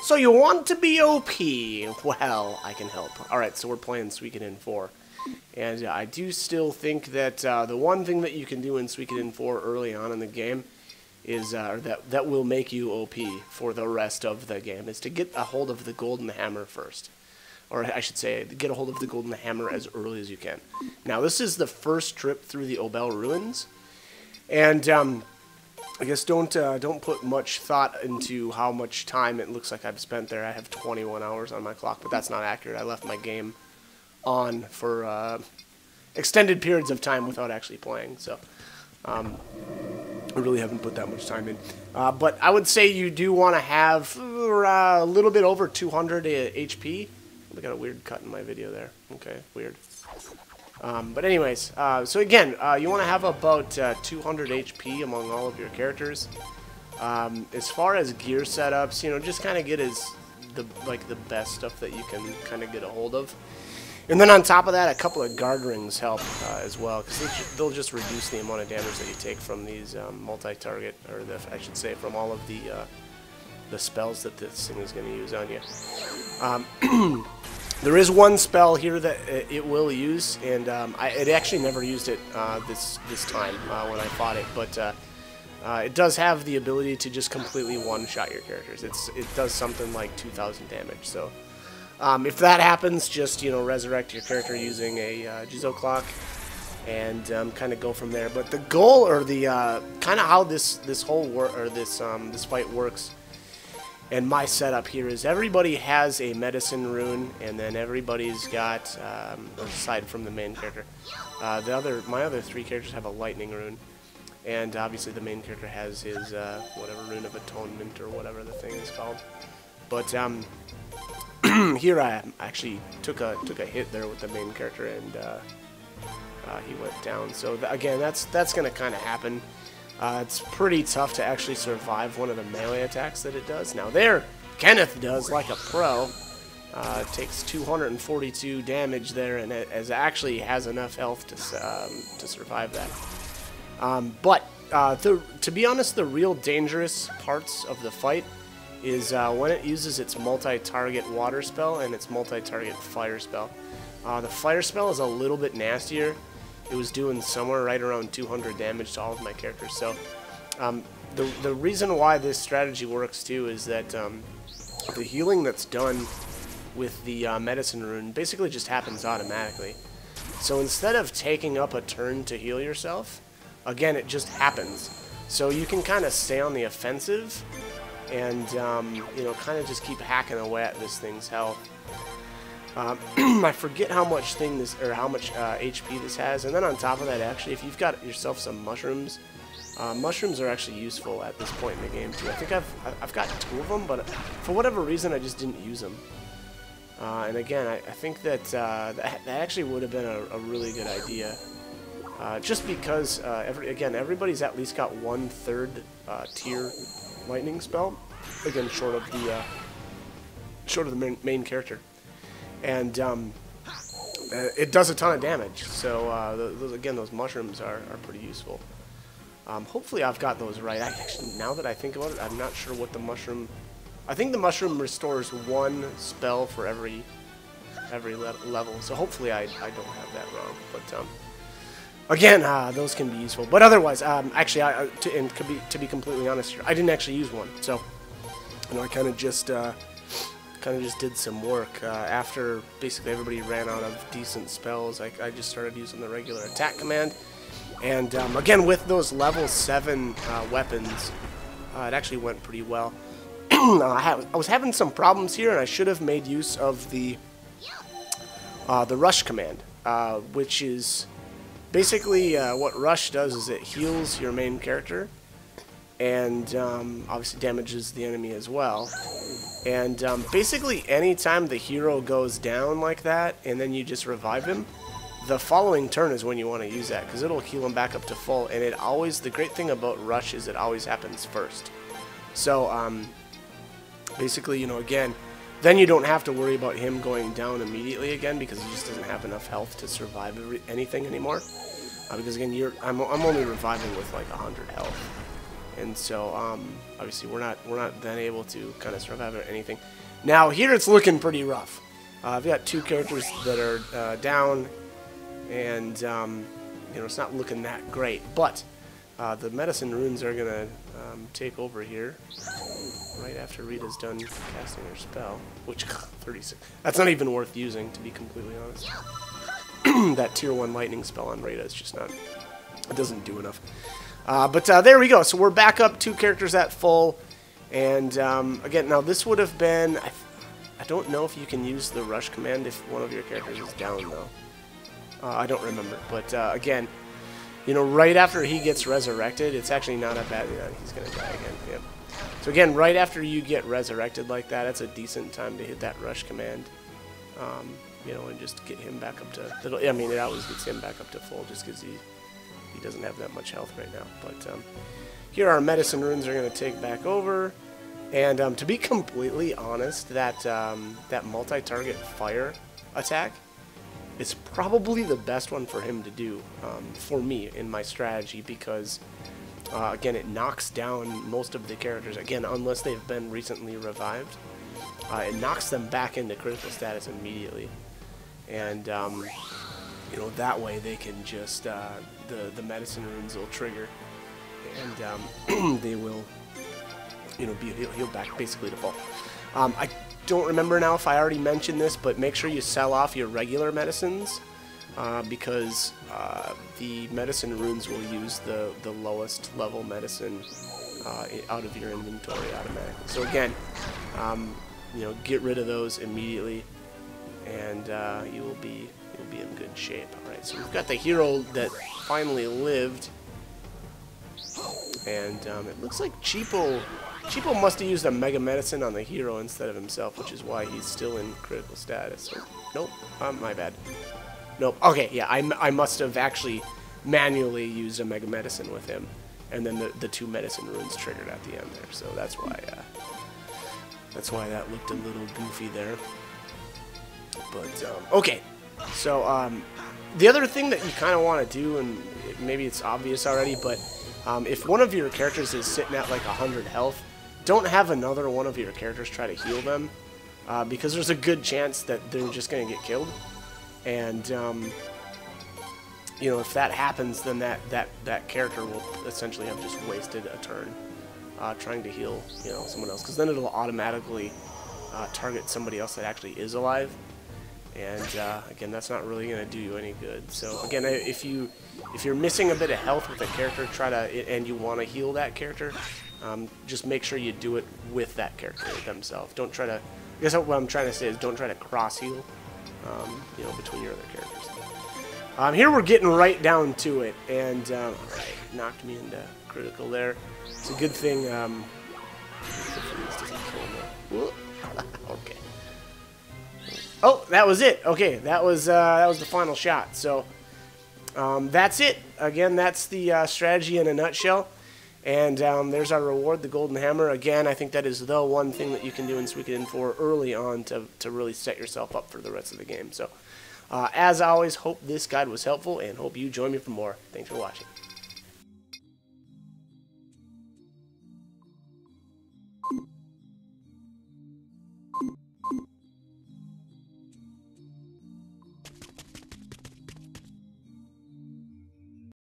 So you want to be OP? Well, I can help. Alright, so we're playing Suikoden 4. And I do still think that the one thing that you can do in Suikoden 4 early on in the game is, that will make you OP for the rest of the game, is to get a hold of the golden hammer first. Or I should say, get a hold of the golden hammer as early as you can. Now, this is the first trip through the Obel ruins. And, I guess don't put much thought into how much time it looks like I've spent there. I have 21 hours on my clock, but that's not accurate. I left my game on for extended periods of time without actually playing, so I really haven't put that much time in. But I would say you do want to have a little bit over 200 HP. I got a weird cut in my video there. Okay, weird. But anyways, so again, you want to have about 200 HP among all of your characters. As far as gear setups, you know, just kind of get the best stuff that you can kind of get a hold of. And then on top of that, a couple of guard rings help as well, because they'll just reduce the amount of damage that you take from these multi-target, or I should say, from all of the spells that this thing is going to use on you. There is one spell here that it will use, and it actually never used it this time when I fought it, but it does have the ability to just completely one-shot your characters. It does something like 2,000 damage. So if that happens, just resurrect your character using a Jizo clock, and kind of go from there. But the goal, or the kind of how this fight works. And my setup here is everybody has a medicine rune, and then everybody's got, aside from the main character, my other three characters have a lightning rune, and obviously the main character has his whatever rune of atonement or whatever the thing is called. But here I actually took a hit there with the main character, and he went down. So again, that's going to kind of happen. It's pretty tough to actually survive one of the melee attacks that it does. Now there, Kenneth does like a pro. Takes 242 damage there, and it actually has enough health to survive that. But to be honest, the real dangerous parts of the fight is when it uses its multi-target water spell and its multi-target fire spell. The fire spell is a little bit nastier. It was doing somewhere right around 200 damage to all of my characters. So the reason why this strategy works too is that the healing that's done with the medicine rune basically just happens automatically. So instead of taking up a turn to heal yourself, again, it just happens. So you can kind of stay on the offensive and kind of just keep hacking away at this thing's health. I forget how much HP this has, and then on top of that, actually, if you've got yourself some mushrooms, mushrooms are actually useful at this point in the game too. I think I've got 2 of them, but for whatever reason, I just didn't use them. And again, I think that that actually would have been a really good idea, just because everybody's at least got 1/3 tier lightning spell, again short of the main character. And it does a ton of damage, so those mushrooms are pretty useful. Hopefully I've got those right. Actually, now that I think about it, I'm not sure what the mushroom... I think the mushroom restores 1 spell for every level, so hopefully I don't have that wrong. But again, those can be useful. But otherwise, actually, to be completely honest here, I didn't actually use one, so I kind of just did some work. After basically everybody ran out of decent spells, I just started using the regular attack command. And again, with those level 7 weapons, it actually went pretty well. I was having some problems here, and I should have made use of the rush command, which is basically what rush does is it heals your main character, and obviously damages the enemy as well. And basically anytime the hero goes down like that and then you just revive him, the following turn is when you want to use that, because it'll heal him back up to full. And the great thing about rush is it always happens first. So basically, again, then you don't have to worry about him going down immediately again, because he just doesn't have enough health to survive anything anymore. Because again, I'm only reviving with like 100 health. And so, obviously, we're not then able to kind of survive or anything. Now, here it's looking pretty rough. I've got 2 characters that are down, and, you know, it's not looking that great. But the medicine runes are going to take over here right after Rita's done casting her spell, which, 36. That's not even worth using, to be completely honest. That tier 1 lightning spell on Rita is just not, it doesn't do enough. But there we go. So we're back up 2 characters at full. And again, now this would have been, I don't know if you can use the rush command if one of your characters is down, though. I don't remember. But again, you know, right after he gets resurrected, it's actually not that bad. Yeah, he's going to die again. Yep. So again, right after you get resurrected like that, that's a decent time to hit that rush command. You know, and just get him back up to, I mean, it always gets him back up to full just because he doesn't have that much health right now. But here our medicine runes are going to take back over. And to be completely honest, that multi-target fire attack is probably the best one for him to do for me in my strategy because, again, it knocks down most of the characters. Again, unless they've been recently revived, it knocks them back into critical status immediately. And, you know, that way they can just, the medicine runes will trigger, and they will, you know, be healed back basically to full. I don't remember now if I already mentioned this, but make sure you sell off your regular medicines, because the medicine runes will use the lowest level medicine out of your inventory automatically. So again, you know, get rid of those immediately, and you will be in good shape. All right, so we've got the hero that finally lived, and it looks like Cheapo must have used a Mega Medicine on the hero instead of himself, which is why he's still in critical status. So, nope, my bad. Nope. Okay, yeah, I must have actually manually used a Mega Medicine with him, and then the 2 medicine runes triggered at the end there. So that's why that looked a little goofy there. But okay, so the other thing that you kind of want to do, and maybe it's obvious already, but if one of your characters is sitting at like 100 health, don't have another one of your characters try to heal them, because there's a good chance that they're just going to get killed. And you know, if that happens, then that character will essentially have just wasted a turn trying to heal, you know, someone else, because then it'll automatically target somebody else that actually is alive. And again, that's not really going to do you any good. So again, if you're missing a bit of health with a character, and you want to heal that character, just make sure you do it with that character themselves. Don't try to. I guess what I'm trying to say is don't try to cross heal, you know, between your other characters. Here we're getting right down to it, and all right, knocked me into critical there. It's a good thing. Hopefully this doesn't kill me. Okay. Oh, that was it. Okay, that was the final shot. So that's it. Again, that's the strategy in a nutshell. And there's our reward, the Golden Hammer. Again, I think that is the one thing that you can do in Suikoden 4 early on to really set yourself up for the rest of the game. So as always, hope this guide was helpful, and hope you join me for more. Thanks for watching.